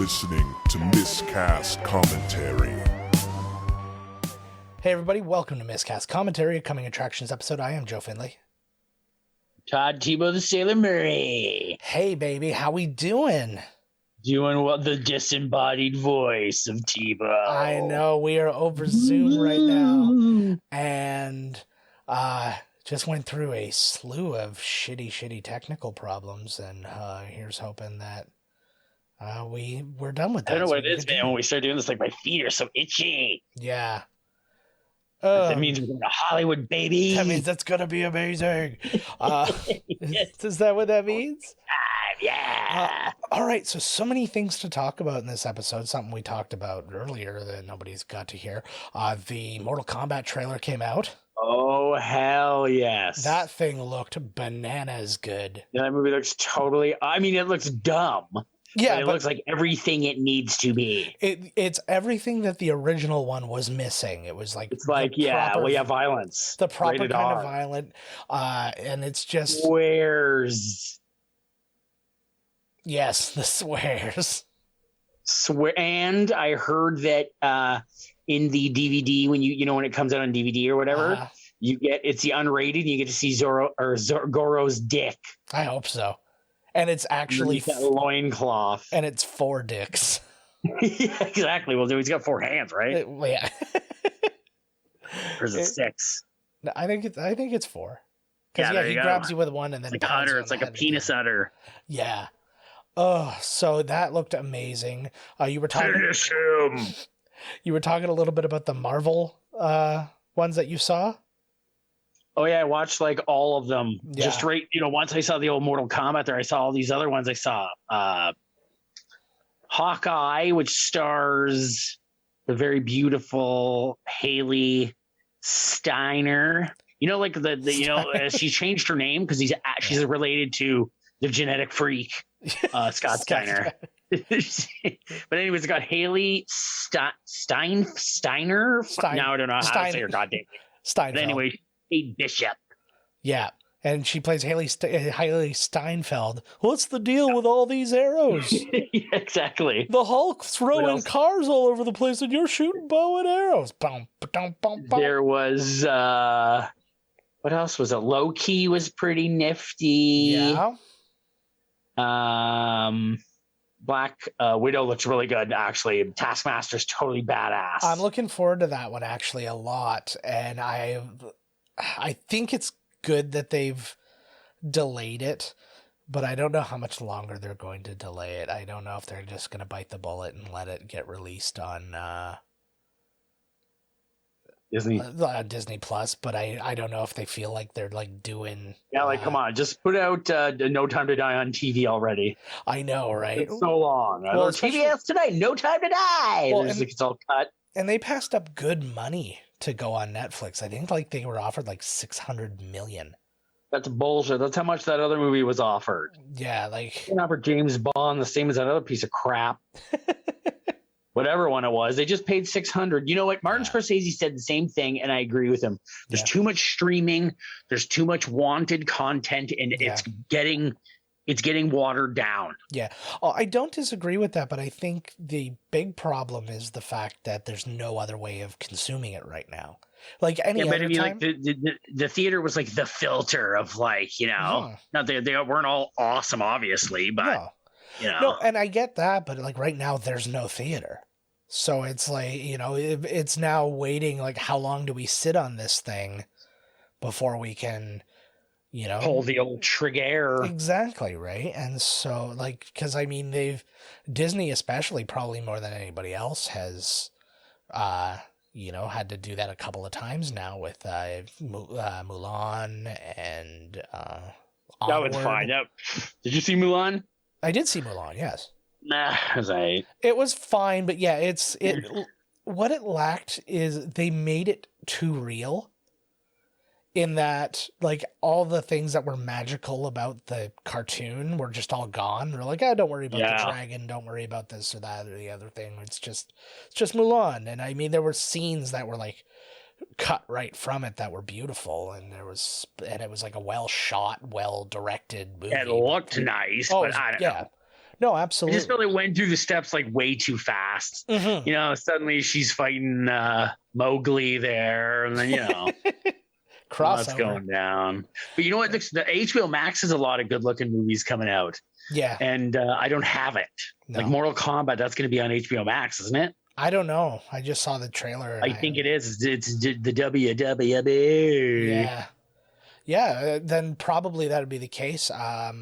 listening to Miscast Commentary. Hey everybody, welcome to Miscast Commentary, a Coming Attractions episode. I am Joe Finley. Todd Tebow the Sailor Murray. Hey baby, how we doing? Doing what? The disembodied voice of Tebow. I know, we are over Zoom right now, and just went through a slew of shitty technical problems, and here's hoping that we're done with that. I don't know what it is, man. When we start doing this, like, my feet are so itchy. Yeah. That means we're going to Hollywood, baby. That means that's going to be amazing. Yes. Is that what that means? Yeah. All right, so many things to talk about in this episode. Something we talked about earlier that nobody's got to hear. The Mortal Kombat trailer came out. Oh, hell yes. That thing looked bananas good. Yeah, that movie looks totally... I mean, it looks dumb. Yeah, but it looks like everything it needs to be. It's everything that the original one was missing. It was like... It's like, violence. The proper Rated kind R. of violent. And it's just... Swears. Yes, the swears. And I heard that in the DVD, when when it comes out on DVD or whatever, it's the unrated. You get to see Goro's dick. I hope so. And it's actually that loincloth. And it's 4 dicks. Yeah, exactly. Well, he's got 4 hands, right? Yeah. Or is it 6? No, I think it's 4. Because he grabs you with one and then it's like udder. It's like a penis udder. Yeah. Oh, so that looked amazing. You were talking. Finish him. You were talking a little bit about the Marvel ones that you saw. Oh yeah, I watched like all of them. Yeah. Just right, once I saw the old Mortal Kombat there, I saw all these other ones. I saw Hawkeye, which stars the very beautiful Haley Steiner. Like she changed her name because she's related to the genetic freak, Scott Steiner. But anyways, it got Haley Steiner. Now I don't know how to say her goddamn name. Steinfeld. But anyway, a Bishop. Yeah, and she plays Haley Steinfeld. What's the deal with all these arrows? Yeah, exactly. The Hulk's throwing cars all over the place, and you're shooting bow and arrows. Boom, boom, boom, boom. There was what else was it? Loki was pretty nifty. Yeah. Black Widow looks really good, actually. Taskmaster's totally badass. I'm looking forward to that one actually a lot, and I think it's good that they've delayed it, but I don't know how much longer they're going to delay it. I don't know if they're just going to bite the bullet and let it get released on Disney Plus, but I don't know if they feel like they're like doing... Yeah, like, come on, just put out No Time to Die on TV already. I know, right? It's so long. Well, TBS tonight, No Time to Die. Well, it's all cut. And they passed up good money to go on Netflix. I think like they were offered like $600 million. That's bullshit. That's how much that other movie was offered. Yeah, like... They offered James Bond the same as that other piece of crap. Whatever one it was, they just paid $600. You know what? Martin Scorsese said the same thing, and I agree with him. There's too much streaming. There's too much wanted content, and it's getting watered down. Yeah, I don't disagree with that, but I think the big problem is the fact that there's no other way of consuming it right now. Like any other time, like the theater was like the filter of not they weren't all awesome, obviously, but. No, and I get that, but like right now there's no theater. So it's like, it's now waiting, like how long do we sit on this thing before we can, pull the old trigger. Exactly, right? And so like, because I mean Disney especially probably more than anybody else has had to do that a couple of times now with Mulan and That was fine. Did you see Mulan? I did see Mulan, yes. Nah, it was fine, but yeah, what it lacked is they made it too real. In that, like, all the things that were magical about the cartoon were just all gone. They're like, don't worry about the dragon, don't worry about this or that or the other thing. It's just Mulan. And I mean, there were scenes that were like cut right from it that were beautiful, and it was like a well shot, well directed movie. It looked nice, but I don't know. No, I absolutely. just felt it went through the steps like way too fast. Mhm. You know, suddenly she's fighting Mowgli there, and then that's Crossover. going down. But you know what? The HBO Max has a lot of good-looking movies coming out, Yeah. and I don't have it. No. Like Mortal Kombat, that's going to be on HBO Max, isn't it? I don't know. I just saw the trailer. I think it is. It's the WWE. Yeah. Yeah, then probably that would be the case.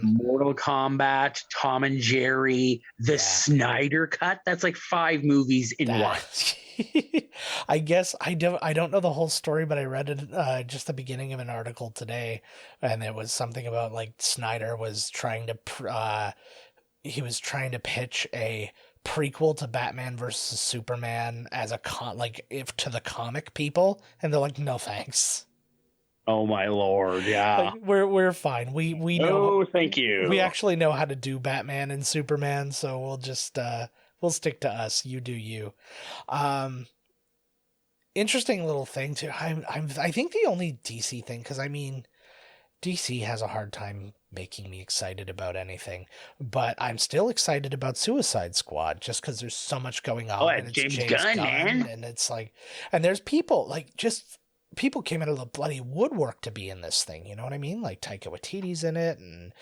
Mortal Kombat, Tom and Jerry, the Snyder Cut. That's like 5 movies in one. I guess I don't know the whole story, but I read it just the beginning of an article today, and it was something about like Snyder was trying to pitch a prequel to Batman versus Superman as a to the comic people, and they're like, no thanks. Oh my lord, yeah. Like, we're fine. We know. Oh, thank you. We actually know how to do Batman and Superman, so we'll just we'll stick to us. You do you. Interesting little thing too. I think the only DC thing, because I mean, DC has a hard time making me excited about anything, but I'm still excited about Suicide Squad just because there's so much going on. Oh, and it's James Gunn, man. And it's like, and there's people like just. People came out of the bloody woodwork to be in this thing, you know what I mean? Like Taika Waititi's in it, and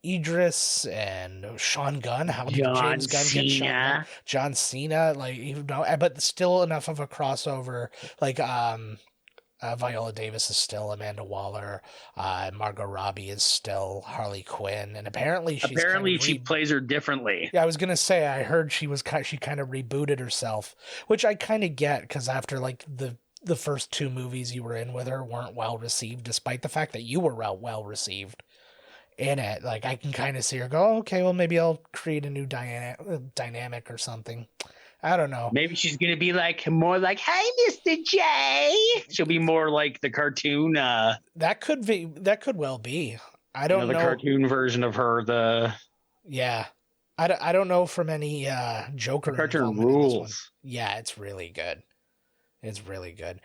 Idris and Sean Gunn. How did James Gunn get Sean Gunn? John Cena, like, you know, but still enough of a crossover. Like Viola Davis is still Amanda Waller, Margot Robbie is still Harley Quinn, and apparently she plays her differently. Yeah, I was gonna say I heard she kind of rebooted herself, which I kind of get because after like the first 2 movies you were in with her weren't well received, despite the fact that you were well received in it. Like, I can kind of see her go, okay, well, maybe I'll create a new dynamic or something. I don't know. Maybe she's going to be more like, hey, Mr. J. She'll be more like the cartoon. That could well be. I don't know. The cartoon version of her, Yeah. I don't know from any Joker. The cartoon rules. Yeah, it's really good. It's really good.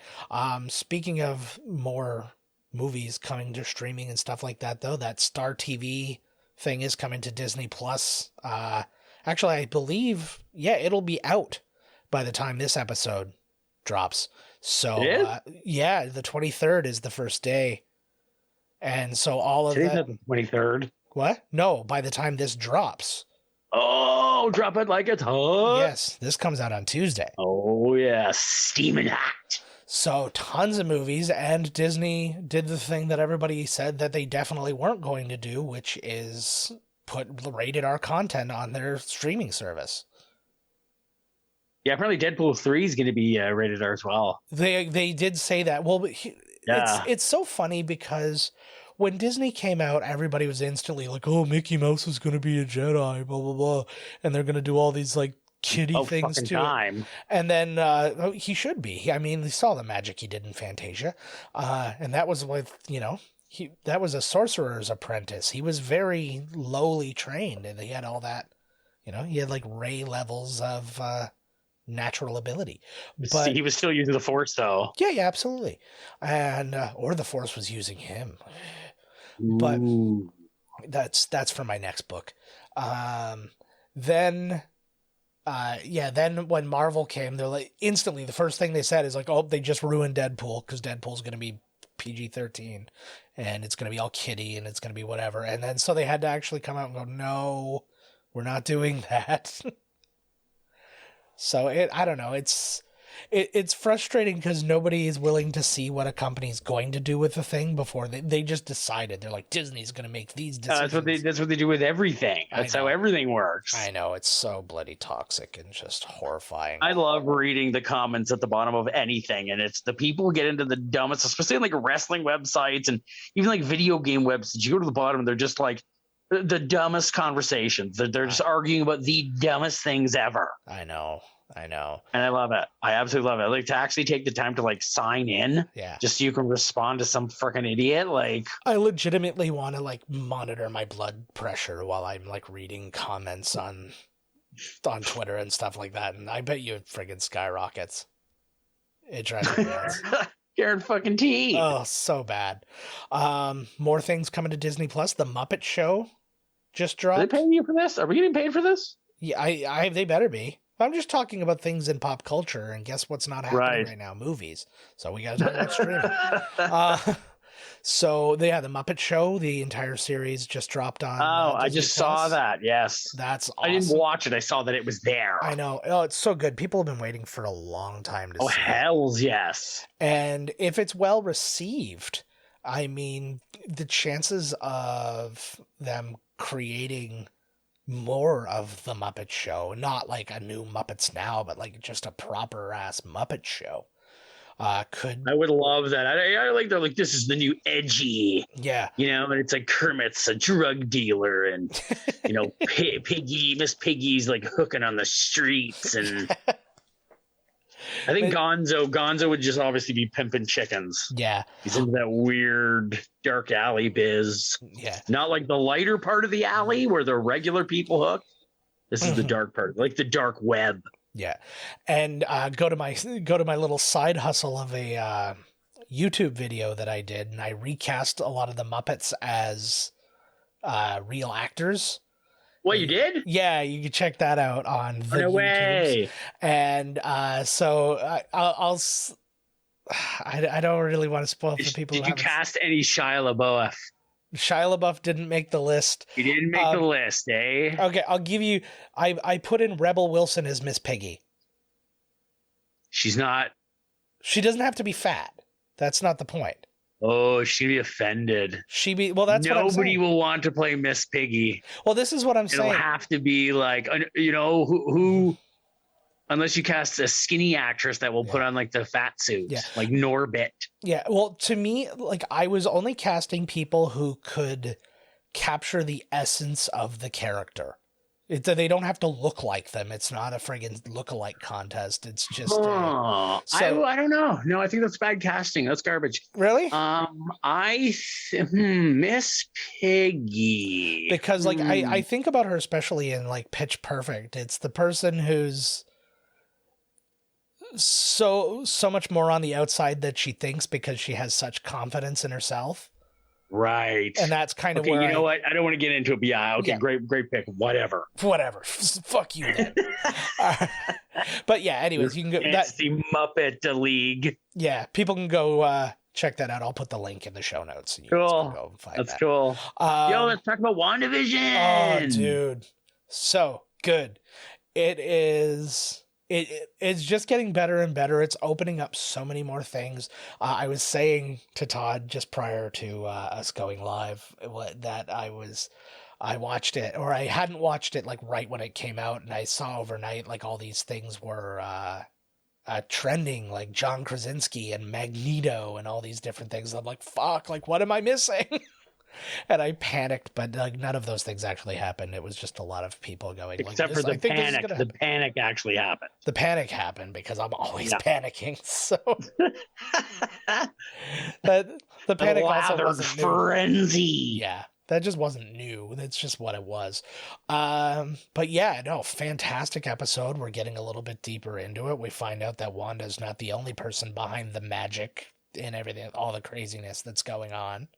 Speaking of more movies coming to streaming and stuff like that, though, that Star TV thing is coming to Disney Plus. Actually, I believe, it'll be out by the time this episode drops. So, the 23rd is the first day. And so all of Today's that... not the 23rd. What? No, by the time this drops. Oh, drop it like it's hot. Yes, this comes out on Tuesday. Oh, yeah, steaming hot. So tons of movies, and Disney did the thing that everybody said that they definitely weren't going to do, which is put rated R content on their streaming service. Yeah, apparently Deadpool 3 is going to be rated R as well. They did say that. Well, it's so funny because when Disney came out, everybody was instantly like, oh, Mickey Mouse is going to be a Jedi, blah, blah, blah. And they're going to do all these, like, kiddie things to him. And then he should be. I mean, they saw the magic he did in Fantasia. And that was with, that was a sorcerer's apprentice. He was very lowly trained, and he had all that, he had, like, Ray levels of natural ability. But he was still using the Force, though. Yeah, absolutely. And, or the Force was using him. But that's for my next book. Then when Marvel came, they're like, instantly, the first thing they said is like, oh, they just ruined Deadpool because Deadpool's going to be PG-13 and it's going to be all kiddie and it's going to be whatever. And then so they had to actually come out and go, no, we're not doing that. So I don't know. It's frustrating because nobody is willing to see what a company's going to do with the thing before they just decided. They're like, Disney's going to make these decisions. That's what they do with everything. That's how everything works. I know. It's so bloody toxic and just horrifying. I love reading the comments at the bottom of anything, and it's the people who get into the dumbest, especially like wrestling websites and even like video game websites. You go to the bottom and they're just like the dumbest conversations. They're just arguing about the dumbest things ever. I know. And I love it. I absolutely love it. Like to actually take the time to like sign in, just so you can respond to some freaking idiot. Like I legitimately want to like monitor my blood pressure while I'm like reading comments on Twitter and stuff like that, and I bet you it friggin' skyrockets. It drives me nuts. Karen fucking T. Oh, so bad. More things coming to Disney Plus. The Muppet Show just Are they dropped. paying you for this? Are we getting paid for this? Yeah, they better be. I'm just talking about things in pop culture, and guess what's not happening right now? Movies. So we got to talk about streaming. So the Muppet Show, the entire series just dropped on. I Disney just Plus. saw that. Yes, That's awesome. I didn't watch it. I saw that it was there. I know. Oh, it's so good. People have been waiting for a long time to see it. Hells yes. And if it's well received, I mean, the chances of them creating more of the Muppet Show, not like a new Muppets Now, but like just a proper ass Muppet Show, could. I would love that. I like they're like, this is the new edgy. Yeah. You know, and it's like Kermit's a drug dealer, and you know, Miss Piggy's like hooking on the streets, and I think Gonzo would just obviously be pimping chickens. Yeah. He's into that weird dark alley biz. Yeah. Not like the lighter part of the alley where the regular people hook. This is the dark part, like the dark web. Yeah. And go to my little side hustle of a YouTube video that I did, and I recast a lot of the Muppets as real actors. What, you did? Yeah, you can check that out on the No way. And so I don't really want to spoil for people. Did you cast any Shia LaBeouf? Shia LaBeouf didn't make the list. He didn't make the list, eh? Okay, I'll give you. I put in Rebel Wilson as Miss Piggy. She's not. She doesn't have to be fat. That's not the point. Oh, she'd be offended. Well, that's what I'm saying. Nobody will want to play Miss Piggy. Well, this is what I'm saying. It'll have to be like, you know, who unless you cast a skinny actress that will put on like the fat suit, like Norbit. Yeah. Well, to me, like I was only casting people who could capture the essence of the character. They don't have to look like them. It's not a friggin' look-alike contest. It's just. I don't know. No, I think that's bad casting. That's garbage. Really? Miss Piggy. Because like I think about her especially in like Pitch Perfect. It's the person who's so much more on the outside that she thinks because she has such confidence in herself. Right. And that's kind of where you know what? I don't want to get into it, but yeah, great pick. Whatever. Fuck you then. But yeah, anyways, you can go that's the Muppet League. Yeah, people can go check that out. I'll put the link in the show notes. And you cool. Can go and find that's that. Cool. Yo, let's talk about WandaVision. Oh, dude. So good. It is. It's just getting better and better. It's opening up so many more things. I was saying to Todd just prior to us going live that I watched it, or I hadn't watched it like right when it came out, and I saw overnight like all these things were trending, like John Krasinski and Magneto and all these different things. I'm like, fuck, like what am I missing? And I panicked, but like none of those things actually happened. It was just a lot of people going. Except for the panic. The panic actually happened. The panic happened because I'm always panicking. So the panic also wasn't new. Frenzy. Yeah, that just wasn't new. That's just what it was. But yeah, no, fantastic episode. We're getting a little bit deeper into it. We find out that Wanda's not the only person behind the magic and everything, all the craziness that's going on.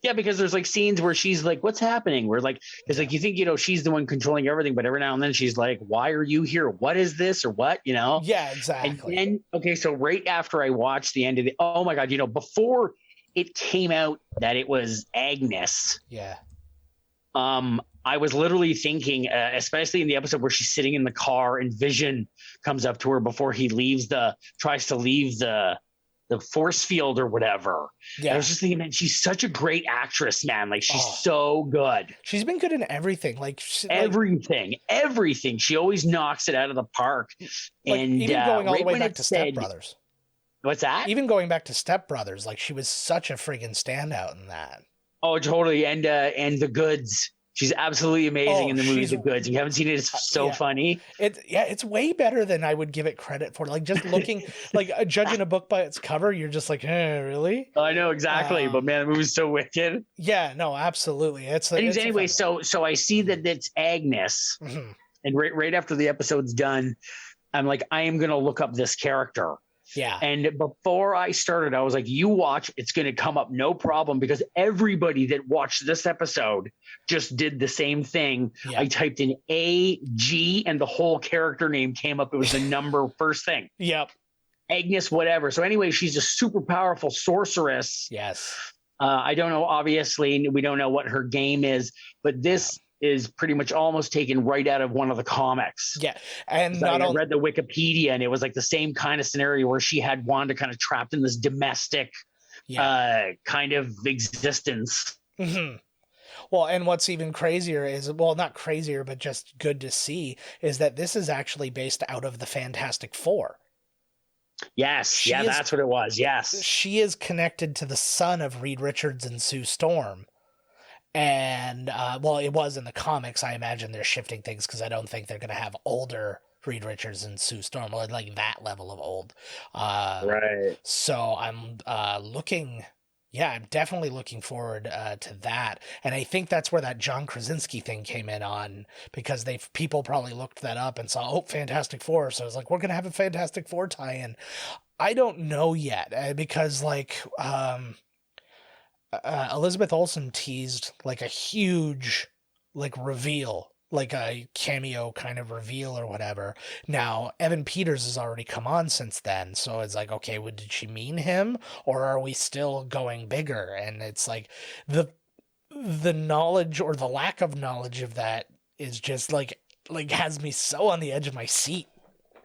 Yeah, because there's like scenes where she's like, what's happening? Where like, it's like, you think, you know, she's the one controlling everything, but every now and then she's like, why are you here? What is this? Or what, you know? Yeah, exactly. And then, okay, so right after I watched the end of the, oh my God, you know, before it came out that it was Agnes. Yeah. I was literally thinking, especially in the episode where she's sitting in the car and Vision comes up to her before he tries to leave the force field or whatever. Yeah. I was just thinking, man, she's such a great actress, man. Like she's so good. She's been good in everything. Like everything. She always knocks it out of the park. Like, and even going all the way back to Step Step Brothers. What's that? Even going back to Step Brothers, like she was such a friggin' standout in that. Oh, totally. And The Goods. She's absolutely amazing in the movie The Goods. If you haven't seen it, it's so funny. It's way better than I would give it credit for. Like just looking, like judging a book by its cover, you're just like, really? I know exactly, but man, the movie's so wicked. Yeah, no, absolutely. Anyway, so I see that it's Agnes, and right after the episode's done, I'm like, I am gonna look up this character. Yeah. And before I started, I was like, you watch, it's going to come up no problem, because everybody that watched this episode just did the same thing. Yeah. I typed in AG and the whole character name came up. It was the number first thing. Yep. Agnes, whatever. So anyway, she's a super powerful sorceress. Yes. I don't know, obviously, we don't know what her game is, but this is pretty much almost taken right out of one of the comics. Yeah. And I read the Wikipedia, and it was like the same kind of scenario where she had Wanda kind of trapped in this domestic kind of existence. Mm-hmm. Well, and what's even crazier is, well, not crazier, but just good to see, is that this is actually based out of the Fantastic Four. Yes. That's what it was. Yes. She is connected to the son of Reed Richards and Sue Storm. And, well, it was in the comics. I imagine they're shifting things because I don't think they're going to have older Reed Richards and Sue Storm, or like that level of old. Right. So I'm I'm definitely looking forward to that. And I think that's where that John Krasinski thing came in on, because people probably looked that up and saw, Fantastic Four. So it's like, we're going to have a Fantastic Four tie-in. I don't know yet, because like, Elizabeth Olsen teased like a huge like reveal, like a cameo kind of reveal or whatever. Now, Evan Peters has already come on since then, so it's like, okay, did she mean him, or are we still going bigger? And it's like the knowledge or the lack of knowledge of that is just like has me so on the edge of my seat.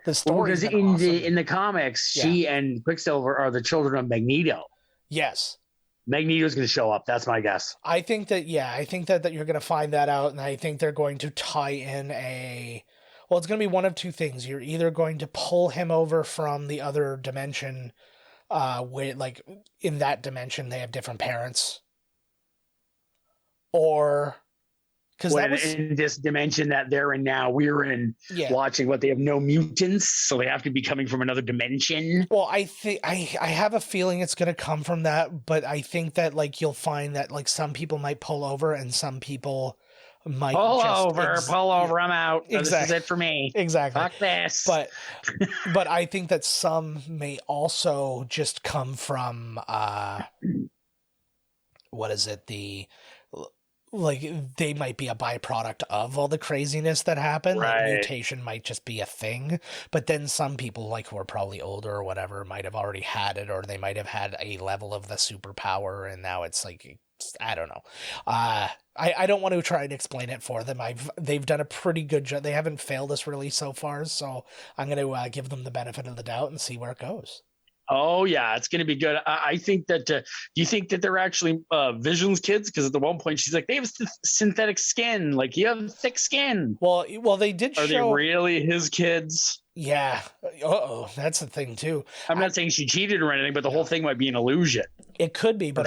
The story, because in the comics, she and Quicksilver are the children of Magneto. Yes. Magneto's going to show up. That's my guess. I think that you're going to find that out, and I think they're going to tie in it's going to be one of two things. You're either going to pull him over from the other dimension, where like in that dimension they have different parents, or because in this dimension that they're in now, we're in watching what they have no mutants, so they have to be coming from another dimension. Well, I think I have a feeling it's going to come from that, but I think that like you'll find that like some people might pull over and some people might pull over. I'm out. Exactly. This is it for me. Exactly. Fuck this. But I think that some may also just come from what is it? Like they might be a byproduct of all the craziness that happened. Right. Like mutation might just be a thing, but then some people like who are probably older or whatever might have already had it, or they might have had a level of the superpower and now it's like, I don't know. I don't want to try and explain it for them. They've done a pretty good job. They haven't failed us really so far, so I'm going to give them the benefit of the doubt and see where it goes. Oh yeah, it's going to be good. I think that. Do you think that they're actually Vision's kids? Because at the one point she's like, they have synthetic skin. Like, you have thick skin. Well, they did. Are they really his kids? Yeah. That's the thing too. I'm not saying she cheated or anything, but the whole thing might be an illusion. It could be, but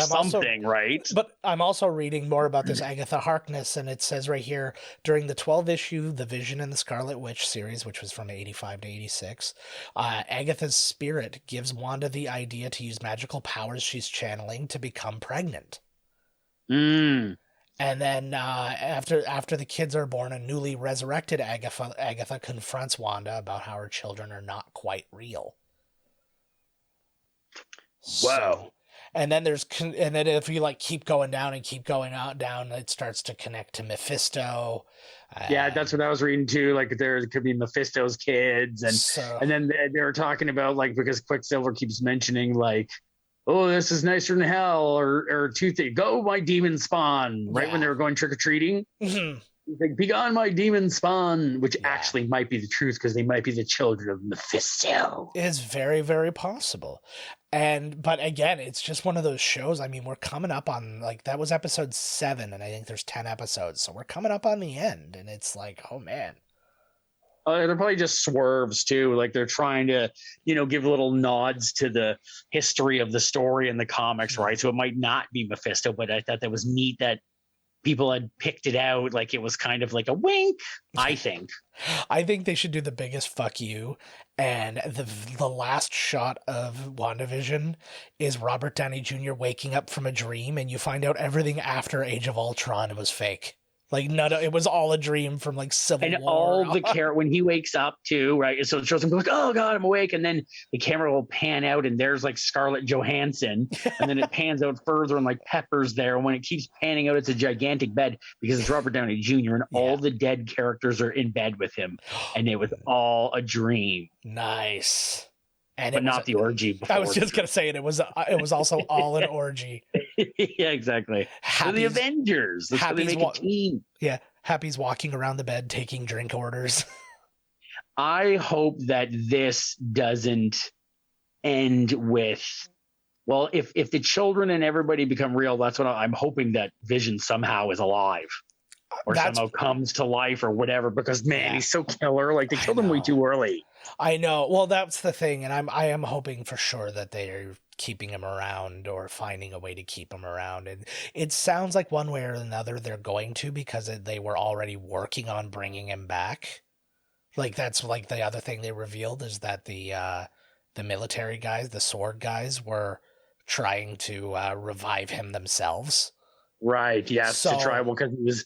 right? But I'm also reading more about this Agatha Harkness, and it says right here, during the 12-issue The Vision and the Scarlet Witch series, which was from 85 to 86, Agatha's spirit gives Wanda the idea to use magical powers she's channeling to become pregnant. Mm. And then after the kids are born, a newly resurrected Agatha confronts Wanda about how her children are not quite real. Wow. And then if you like keep going down and keep going down, it starts to connect to Mephisto. Yeah, that's what I was reading too. Like there could be Mephisto's kids, and then they were talking about like, because Quicksilver keeps mentioning like, oh, this is nicer than hell, or Toothy, go my demon spawn, right when they were going trick or treating. Mm-hmm. He's like, begone my demon spawn, which actually might be the truth, because they might be the children of Mephisto. It's very, very possible. But again, it's just one of those shows. I mean, we're coming up on, like, that was episode 7, and I think there's 10 episodes, so we're coming up on the end, and it's like, oh man. They're probably just swerves too. Like they're trying to, give little nods to the history of the story in the comics, right? So it might not be Mephisto, but I thought that was neat that people had picked it out. Like it was kind of like a wink, I think. I think they should do the biggest fuck you. And the last shot of WandaVision is Robert Downey Jr. waking up from a dream, and you find out everything after Age of Ultron was fake. Like it was all a dream from like Civil And War. all the when he wakes up too, right? So it shows him like, oh God, I'm awake. And then the camera will pan out and there's like Scarlett Johansson. And then it pans out further and like Pepper's there. And when it keeps panning out, it's a gigantic bed because it's Robert Downey Jr. and all the dead characters are in bed with him. And it was all a dream. Nice. And but not the orgy before. I was just going to say it was also all an orgy. Yeah, exactly. The Avengers. That's how they make a team. Yeah. Happy's walking around the bed taking drink orders. I hope that this doesn't end with, well, if the children and everybody become real, that's what I'm hoping, that Vision somehow is alive or somehow comes to life or whatever, because man, he's so killer. Like they killed him way too early. I know. Well, that's the thing. And I am hoping for sure that they're keeping him around or finding a way to keep him around. And it sounds like one way or another they're going to, because they were already working on bringing him back. Like that's like the other thing they revealed is that the military guys, the sword guys, were trying to revive him themselves. Right. Yeah. To try, because he was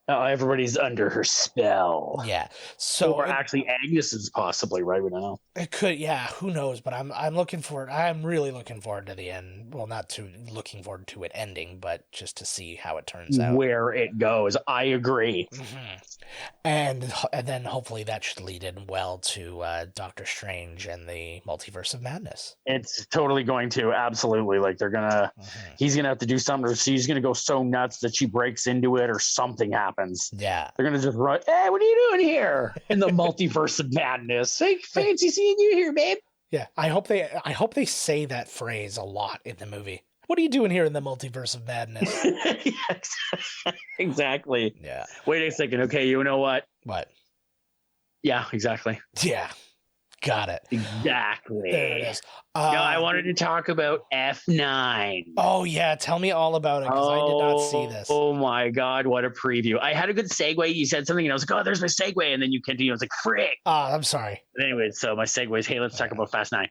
everybody's under her spell. Yeah. So or actually Agnes's possibly, right? We don't know. It could, yeah, who knows, but I'm really looking forward to the end. Well, not to looking forward to it ending, but just to see how it turns out. Where it goes. I agree. Mm-hmm. And then hopefully that should lead in well to Doctor Strange and the Multiverse of Madness. It's totally going to, absolutely. Like he's gonna have to do something, or she's gonna go so nuts that she breaks into it or something happens. Yeah. They're gonna just run, hey, what are you doing here? In the Multiverse of Madness. Hey, fancy seeing you here, babe. Yeah. I hope they say that phrase a lot in the movie. What are you doing here in the Multiverse of Madness? Yes, exactly. Yeah. Wait a second. Okay, you know what? What? Yeah, exactly. Yeah. Got it. Exactly. There it is. I wanted to talk about F9. Oh, yeah. Tell me all about it, because I did not see this. Oh, my God. What a preview. I had a good segue. You said something, and I was like, oh, there's my segue. And then you continue. I was like, frick. I'm sorry. But anyway, so my segue is, hey, let's talk about Fast 9.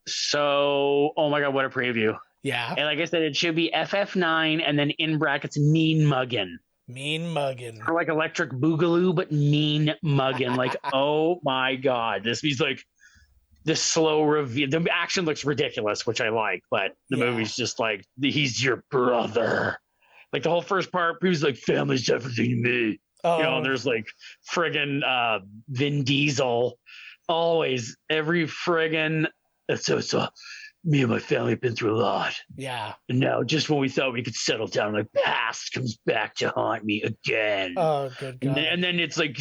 So, oh my God, what a preview. Yeah. And like I said, it should be FF9 and then in brackets, mean muggin. Mean muggin. Or like Electric Boogaloo, but mean muggin. Like, oh my God. This means like the slow reveal. The action looks ridiculous, which I like, but the movie's just like, he's your brother. Like the whole first part, he was like, family's everything to me. Oh. You know, and there's like friggin' Vin Diesel. Always, every friggin'. So me and my family have been through a lot. Yeah. And now, just when we thought we could settle down, like past comes back to haunt me again. Oh, good God. And then it's like,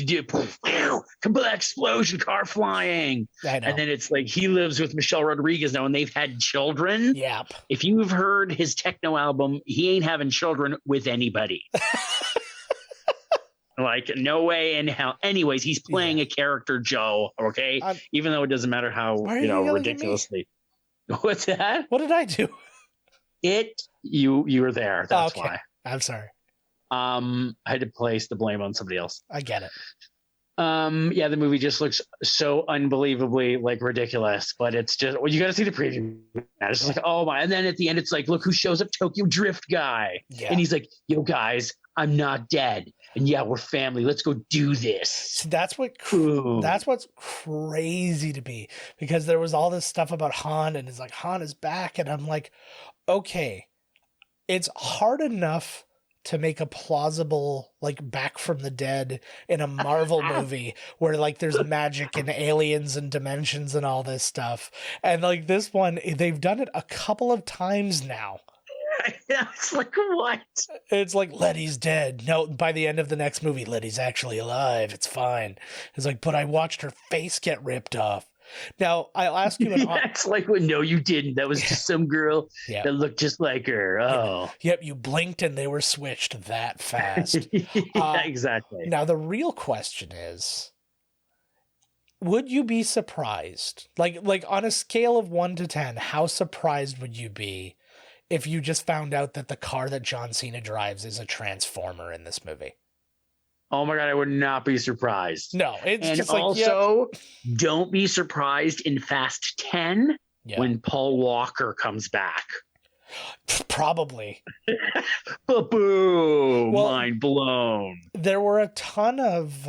explosion, car flying. I know. And then it's like he lives with Michelle Rodriguez now, and they've had children. Yep. If you've heard his techno album, he ain't having children with anybody. Like, no way in hell. Anyways, he's playing a character, Joe, okay? Even though it doesn't matter how, ridiculously. What's that? What did I do? You were there. That's why. I'm sorry. I had to place the blame on somebody else. I get it. Yeah, the movie just looks so unbelievably like ridiculous, but it's just, well, you got to see the preview. It's just like, oh my. And then at the end, it's like, look who shows up, Tokyo Drift guy. Yeah. And he's like, yo guys, I'm not dead. And yeah, we're family. Let's go do this. So that's what's crazy to me, because there was all this stuff about Han, and it's like, Han is back. And I'm like, okay, it's hard enough to make a plausible, like, back from the dead in a Marvel movie where, like, there's magic and aliens and dimensions and all this stuff. And, like, this one, they've done it a couple of times now. It's like, what? It's like, Letty's dead. No, by the end of the next movie, Letty's actually alive. It's fine. It's like, but I watched her face get ripped off. Now, I'll ask you it's like, well, no, you didn't. That was just some girl that looked just like her. Oh. Yep, you blinked and they were switched that fast. Exactly. Now, the real question is, would you be surprised? Like on a scale of 1 to 10, how surprised would you be if you just found out that the car that John Cena drives is a Transformer in this movie? Oh my God, I would not be surprised. No, it's and just like, also, don't be surprised in Fast 10 when Paul Walker comes back. Probably. Boo! Well, Mind blown. There were a ton of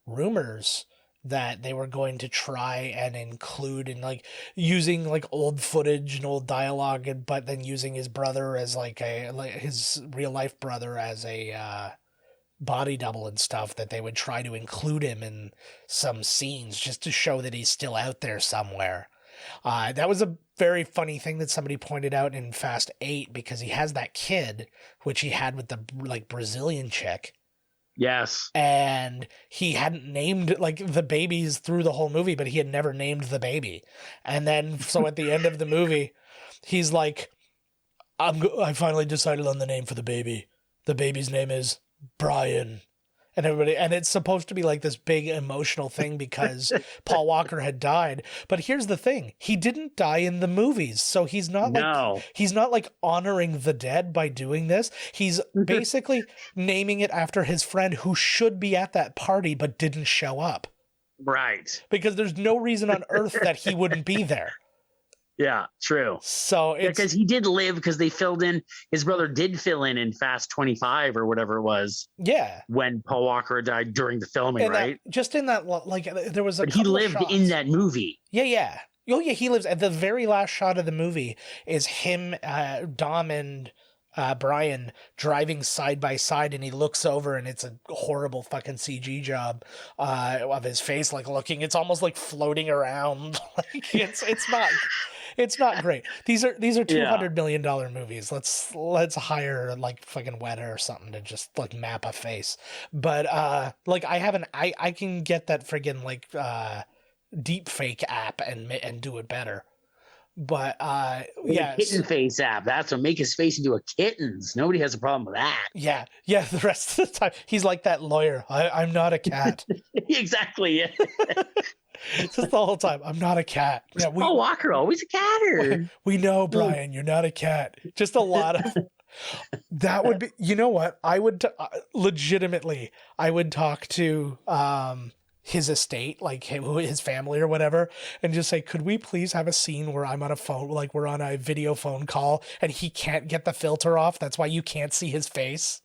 rumors that they were going to try and include in like using like old footage and old dialogue, but then using his brother as like his real life brother as a body double and stuff, that they would try to include him in some scenes just to show that he's still out there somewhere. That was a very funny thing that somebody pointed out in Fast 8, because he has that kid, which he had with the like Brazilian chick. Yes. And he hadn't named like the babies through the whole movie, but he had never named the baby. And then, so at the end of the movie, he's like, I finally decided on the name for the baby. The baby's name is Brian. And it's supposed to be like this big emotional thing because Paul Walker had died. But here's the thing. He didn't die in the movies. So he's not like honoring the dead by doing this. He's basically naming it after his friend who should be at that party but didn't show up. Right. Because there's no reason on earth that he wouldn't be there. Yeah, true. So it's because he did live, because they filled in, his brother did fill in Fast 25 or whatever it was. Yeah. When Paul Walker died during the filming, and right? Just in that, like, there was But he lived in that movie. Yeah, yeah. Oh, yeah, he lives. At the very last shot of the movie is him, Dom, and Brian driving side by side, and he looks over, and it's a horrible fucking CG job of his face, like looking. It's almost like floating around. Like it's not great. These are $200 million movies. Let's hire like fucking Weta or something to just like map a face. But like I can get that friggin' like deep fake app and do it better. But yeah, kitten face app. That's what, make his face into a kitten's. Nobody has a problem with that. Yeah. The rest of the time he's like that lawyer. I'm not a cat. Exactly. Yeah. Just the whole time. I'm not a cat. Yeah, Paul Walker always a catter. We know, Brian. You're not a cat. Just a lot of. That would be. You know what? I would legitimately. I would talk to his estate, like his family or whatever, and just say, could we please have a scene where I'm on a phone, like we're on a video phone call, and he can't get the filter off. That's why you can't see his face.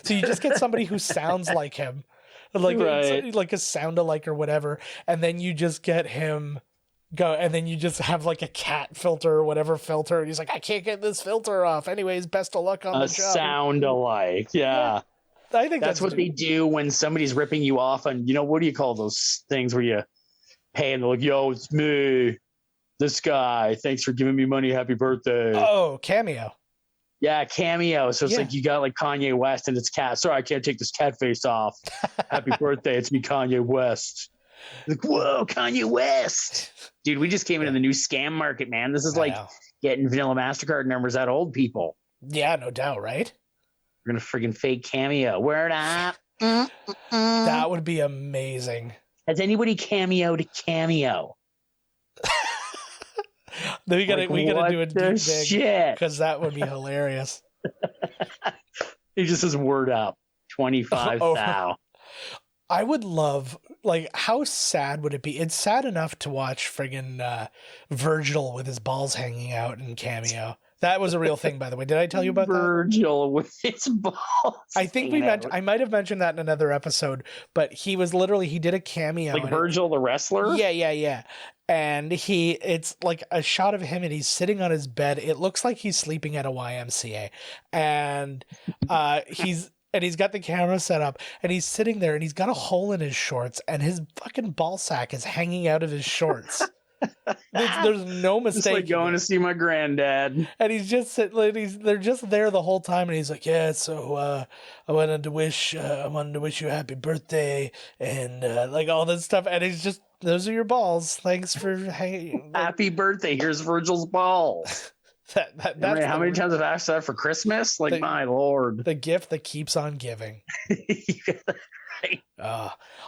So you just get somebody who sounds like him. Like right. like a sound-alike or whatever, and then you just get him go, and then you just have like a cat filter or whatever filter, and he's like, I can't get this filter off. Anyways, best of luck on the job. A sound-alike, yeah. I think that's what they do when somebody's ripping you off on, what do you call those things where you pay and they're like, yo, it's me, this guy. Thanks for giving me money. Happy birthday. Oh, Cameo. Yeah, Cameo. So it's like you got like Kanye West and it's cat. Sorry, I can't take this cat face off. Happy birthday. It's me, Kanye West. Like, whoa, Kanye West. Dude, we just came into the new scam market, man. This is like getting vanilla MasterCard numbers out of old people. Yeah, no doubt, right? We're going to friggin' fake Cameo. Word up. That would be amazing. Has anybody cameoed Cameo? We gotta do a deep dig, shit, because that would be hilarious. He just says word up 25 thou. I would love, like, how sad would it be? It's sad enough to watch friggin' Virgil with his balls hanging out in Cameo. That was a real thing, by the way. Did I tell you about Virgil with his balls? I think I might have mentioned that in another episode, but he did a cameo. Like Virgil the wrestler? Yeah. And it's like a shot of him, and he's sitting on his bed. It looks like he's sleeping at a YMCA. And he's got the camera set up, and he's sitting there, and he's got a hole in his shorts, and his fucking ball sack is hanging out of his shorts. There's no mistake. Just like going to see my granddad, and he's just they're just there the whole time, and he's like, yeah. So I wanted to wish you a happy birthday, and like all this stuff, and he's just, those are your balls. Thanks for hanging. Happy birthday. Here's Virgil's balls. That's how many times I've asked that for Christmas? Like, my Lord, the gift that keeps on giving. Right.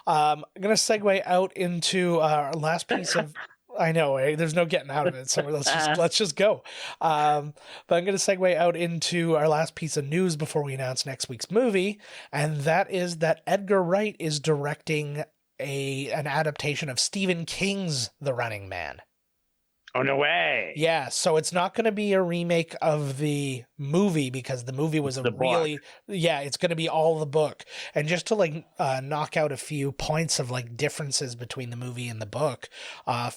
I'm gonna segue out into our last piece of. I know, there's no getting out of it, so let's just go. But I'm going to segue out into our last piece of news before we announce next week's movie, and that is that Edgar Wright is directing an adaptation of Stephen King's The Running Man. Oh, no way. Yeah, so it's not going to be a remake of the movie because the movie was it's going to be all the book. And just to like knock out a few points of like differences between the movie and the book,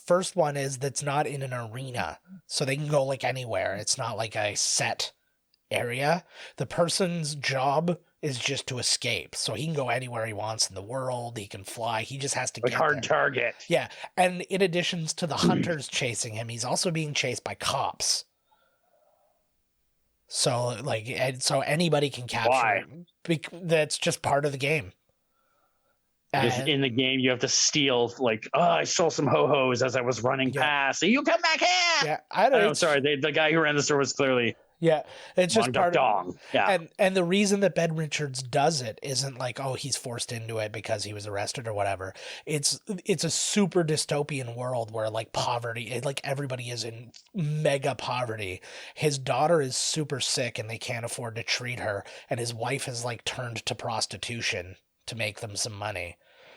first one is that's not in an arena, so they can go like anywhere. It's not like a set area. The person's job is just to escape, so he can go anywhere he wants in the world. He can fly. He just has to get hard there. target. Yeah, and in addition to the hunters chasing him, he's also being chased by cops. So so anybody can capture him. That's just part of the game. Because in the game, you have to steal, like, I stole some ho-hos as I was running past. So you come back here! Yeah, I don't know. Sorry, the guy who ran the store was clearly... Yeah, it's just part of it. Yeah. And the reason that Ben Richards does it isn't like, oh, he's forced into it because he was arrested or whatever. It's a super dystopian world where like poverty, like everybody is in mega poverty. His daughter is super sick and they can't afford to treat her, and his wife has like turned to prostitution to make them some money.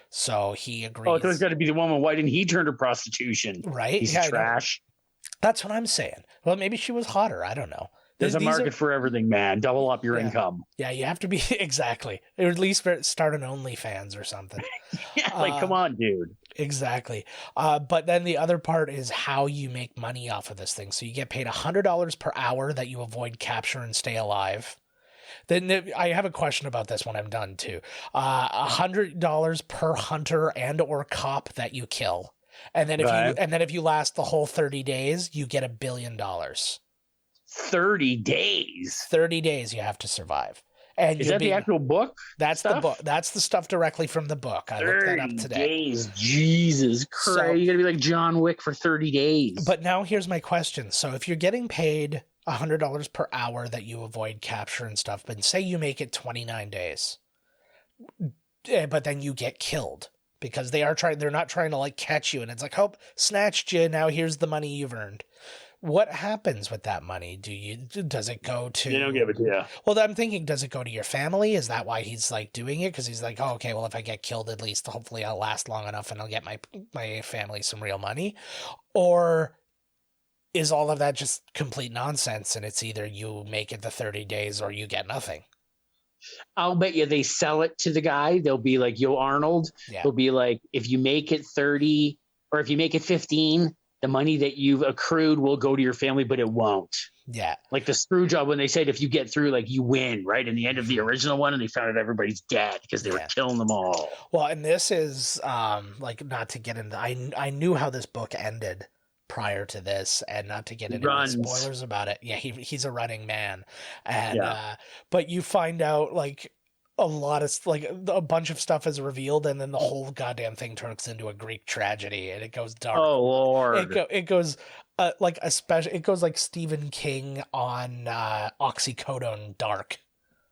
So he agrees. Oh, so it's got to be the woman. Why didn't he turn to prostitution? Right? He's trash. That's what I'm saying. Well, maybe she was hotter. I don't know. There's a market for everything, man. Double up your income. Yeah, you have to be exactly. Or at least start an OnlyFans or something. Yeah, come on, dude. Exactly. But then the other part is how you make money off of this thing. So you get paid $100 per hour that you avoid capture and stay alive. Then I have a question about this when I'm done too. $100 per hunter and or cop that you kill. And then if you last the whole 30 days, you get $1 billion. 30 days. 30 days you have to survive. And is that the actual book? That's the book. That's the stuff directly from the book. I looked that up today. 30 days. Jesus Christ. So, you're going to be like John Wick for 30 days. But now here's my question. So if you're getting paid $100 per hour that you avoid capture and stuff, but say you make it 29 days, but then you get killed because they're not trying to like catch you. And it's like, oh, snatched you. Now here's the money you've earned. What happens with that money? Does it go to... They don't give it to you. Well, I'm thinking, does it go to your family? Is that why he's like doing it? Because he's like, oh, okay, well, if I get killed, at least hopefully I'll last long enough and I'll get my family some real money. Or is all of that just complete nonsense and it's either you make it the 30 days or you get nothing? I'll bet you they sell it to the guy. They'll be like, yo, Arnold. Yeah. They'll be like, if you make it 30 or if you make it 15... the money that you've accrued will go to your family, but it won't. Yeah. Like the screw job when they said if you get through, like you win, right? In the end of the original one, and they found out everybody's dead because they were killing them all. Well, and this is like not to get into I knew how this book ended prior to this, and not to get into spoilers about it. Yeah, he's a running man. And but you find out like a lot of like a bunch of stuff is revealed, and then the whole goddamn thing turns into a Greek tragedy, and it goes dark. Oh Lord! It goes like it goes like Stephen King on oxycodone dark.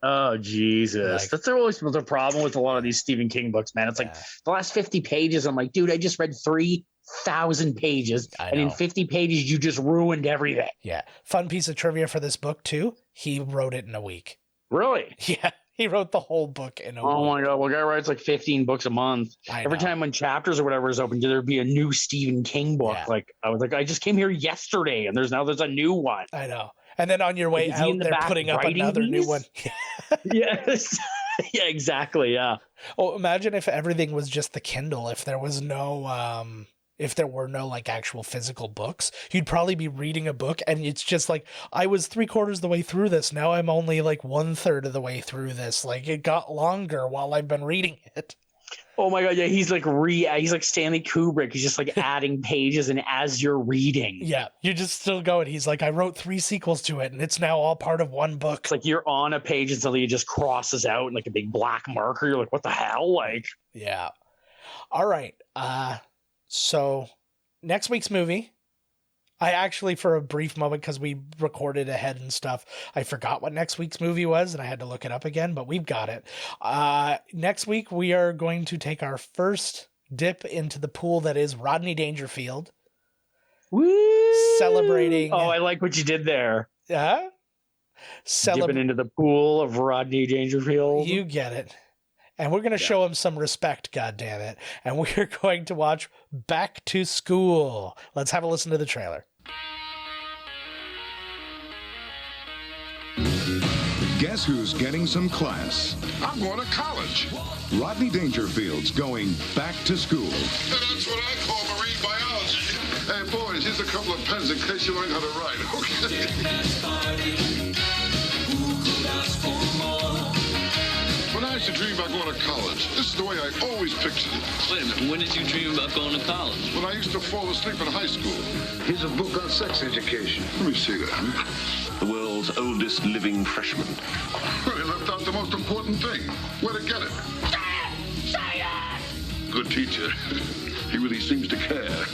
Oh Jesus! That's always the problem with a lot of these Stephen King books, man. It's like the last 50 pages. I'm like, dude, I just read 3,000 pages, and in 50 pages, you just ruined everything. Yeah. Fun piece of trivia for this book too. He wrote it in a week. Really? Yeah. He wrote the whole book in a week. Oh my God. Well, guy writes like 15 books a month. Every time when chapters or whatever is open, there'd be a new Stephen King book. Yeah. Like I was like, I just came here yesterday and there's a new one. I know. And then on your way out, they're putting up another new one. Yes. Yeah, exactly. Yeah. Oh, imagine if everything was just the Kindle, if there was no, if there were no like actual physical books, you'd probably be reading a book and it's just like, I was 3/4 of the way through this. Now I'm only like 1/3 of the way through this. Like it got longer while I've been reading it. Oh my God. Yeah. He's like Stanley Kubrick. He's just like adding pages and as you're reading. Yeah. You're just still going. He's like, I wrote 3 sequels to it and it's now all part of one book. It's like you're on a page and suddenly it just crosses out in like a big black marker. You're like, what the hell? Like, yeah. All right. So next week's movie, I actually, for a brief moment, because we recorded ahead and stuff, I forgot what next week's movie was and I had to look it up again, but we've got it. Next week, we are going to take our first dip into the pool that is Rodney Dangerfield. Woo! Celebrating. Oh, I like what you did there. Yeah? Dipping into the pool of Rodney Dangerfield. You get it. And we're going to show him some respect, goddammit. And we're going to watch Back to School. Let's have a listen to the trailer. Guess who's getting some class? I'm going to college. Rodney Dangerfield's going back to school. That's what I call marine biology. Hey, boys, here's a couple of pens in case you learn how to write, okay? When I used to dream about going to college, this is the way I always pictured it. Wait a minute, when did you dream about going to college? When I used to fall asleep in high school. Here's a book on sex education. Let me see that. The world's oldest living freshman. Well, he left out the most important thing. Where to get it. Good teacher. He really seems to care.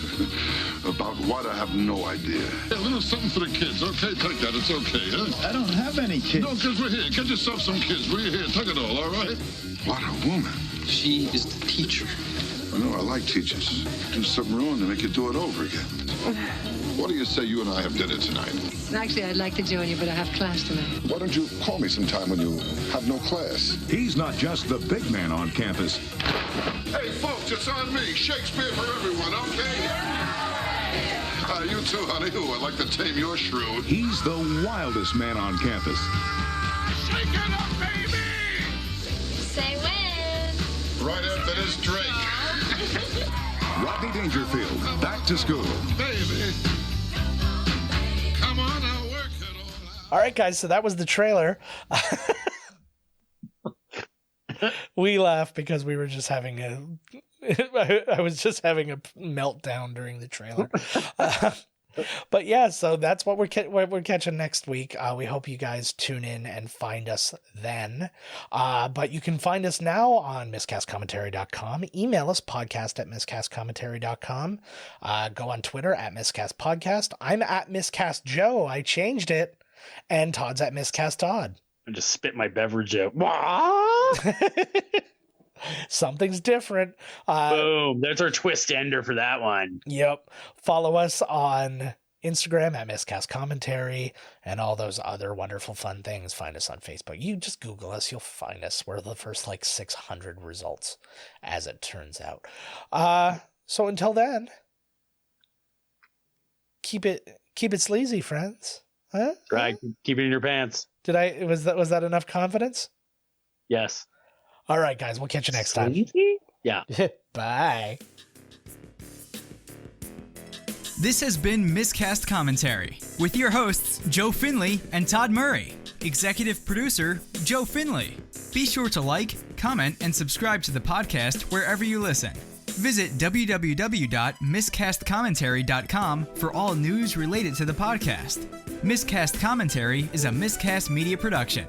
About what, I have no idea. Hey, a little something for the kids, okay? Take that, it's okay, huh? I don't have any kids. No, kids, we're here. Get yourself some kids. We're here. Take it all right? What a woman. She is the teacher. I know, I like teachers. Do something wrong, they make you do it over again. What do you say you and I have dinner tonight? Actually, I'd like to join you, but I have class tonight. Why don't you call me sometime when you have no class? He's not just the big man on campus. Hey, folks, it's on me. Shakespeare for everyone, okay? You too, honey. Ooh, I'd like to tame your shrew. He's the wildest man on campus. Shake it up, baby! Say when. Right after this drink. Rodney Dangerfield, back to school. Baby. Come on, I'll work it all out. All right, guys, so that was the trailer. We laughed because we were just having I was just having a meltdown during the trailer. But yeah, so that's what we're catching next week. We hope you guys tune in and find us then. But you can find us now on miscastcommentary.com. Email us, podcast@miscastcommentary.com. Go on Twitter @miscastpodcast. I'm @Miscast Joe. I changed it. And Todd's @Miscast Todd. I just spit my beverage out. Something's different. Boom. There's our twist ender for that one. Yep. Follow us on Instagram @Miscast Commentary and all those other wonderful fun things. Find us on Facebook. You just Google us. You'll find us. We're the first 600 results, as it turns out. So until then, keep it sleazy, friends. Huh? Right. Keep it in your pants. Was that enough confidence? Yes. All right, guys. We'll catch you next time. Yeah. Bye. This has been Miscast Commentary with your hosts, Joe Finley and Todd Murray. Executive producer, Joe Finley. Be sure to like, comment, and subscribe to the podcast wherever you listen. Visit www.miscastcommentary.com for all news related to the podcast. Miscast Commentary is a Miscast Media production.